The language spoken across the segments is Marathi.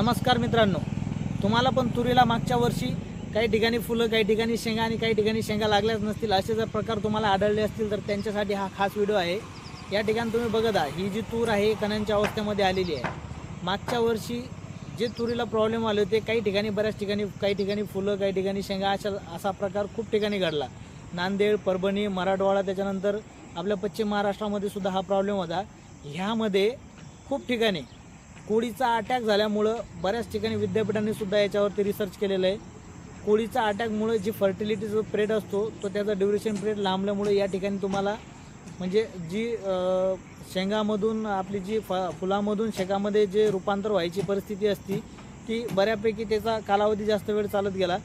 नमस्कार मित्रांनो, तुम्हाला पण तुरीला मागच्या वर्षी काही ठिकाणी फुलं, काही ठिकाणी शेंगा आणि काही ठिकाणी शेंगा लागल्याच नसतील असे जर प्रकार तुम्हाला आढळले असतील तर त्यांच्यासाठी हा खास व्हिडिओ आहे। या ठिकाणी तुम्ही बघत आहात ही जी तूर आहे कणांच्या अवस्थेमध्ये आलेली आहे। मागच्या वर्षी जे तुरीला प्रॉब्लेम आले होते काही ठिकाणी, बऱ्याच ठिकाणी, काही ठिकाणी फुलं, काही ठिकाणी शेंगा असा प्रकार खूप ठिकाणी घडला। नांदेड, परभणी, मराठवाडा, त्याच्यानंतर आपल्या पश्चिम महाराष्ट्रामध्ये सुद्धा हा प्रॉब्लेम होता। ह्यामध्ये खूप ठिकाणी कोळीचा अटॅक झाल्यामुळं बऱ्याच ठिकाणी विद्यापीठांनी सुद्धा याच्यावरती रिसर्च केलेलं आहे। कोळीचा अटॅकमुळे जी फर्टिलिटीचा पिरियड असतो तो त्याचा ड्युरेशन पिरियड लांबल्यामुळे या ठिकाणी तुम्हाला म्हणजे जी शेंगामधून आपली जी फुलामधून शेंगामध्ये जे रूपांतर व्हायची परिस्थिती असती ती बऱ्यापैकी त्याचा कालावधी जास्त वेळ चालत गेला।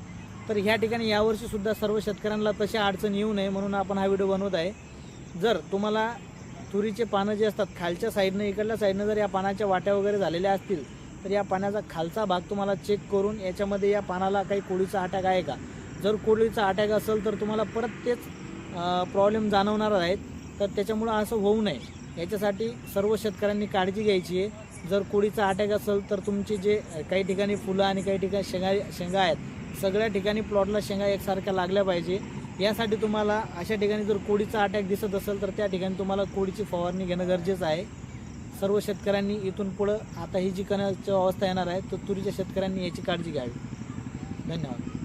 तर ह्या ठिकाणी यावर्षीसुद्धा सर्व शेतकऱ्यांना तशा अडचण येऊ नये म्हणून आपण हा व्हिडिओ बनवत आहे। जर तुम्हाला तुरीचे पानं जे असतात खालच्या साईडनं, इकडल्या साईडनं जर या पानाच्या वाट्या वगैरे झालेल्या असतील तर या पाण्याचा खालचा भाग तुम्हाला चेक करून याच्यामध्ये या पानाला काही कोळीचा अटॅक आहे का, जर कोळीचा अटॅक असेल तर तुम्हाला परत तेच प्रॉब्लेम जाणवणार आहेत। तर त्याच्यामुळं असं होऊ नये याच्यासाठी सर्व शेतकऱ्यांनी काळजी घ्यायची आहे। जर कोळीचा अटॅक असेल तर तुमची जे काही ठिकाणी फुलं आणि काही ठिकाणी शेंगा आहेत सगळ्या ठिकाणी प्लॉटला शेंगा एकसारख्या लागल्या पाहिजे। यासाठी तुम्हाला अशा ठिकाणी जर कोळीचा अटॅक दिसत असेल तर त्या ठिकाणी तुम्हाला कोळीची फवारणी घेणं गरजेचं आहे। सर्व शेतकऱ्यांनी इथून पुढं आता ही जी कणाची अवस्था येणार आहे तर तुरीच्या शेतकऱ्यांनी याची काळजी घ्यावी। धन्यवाद।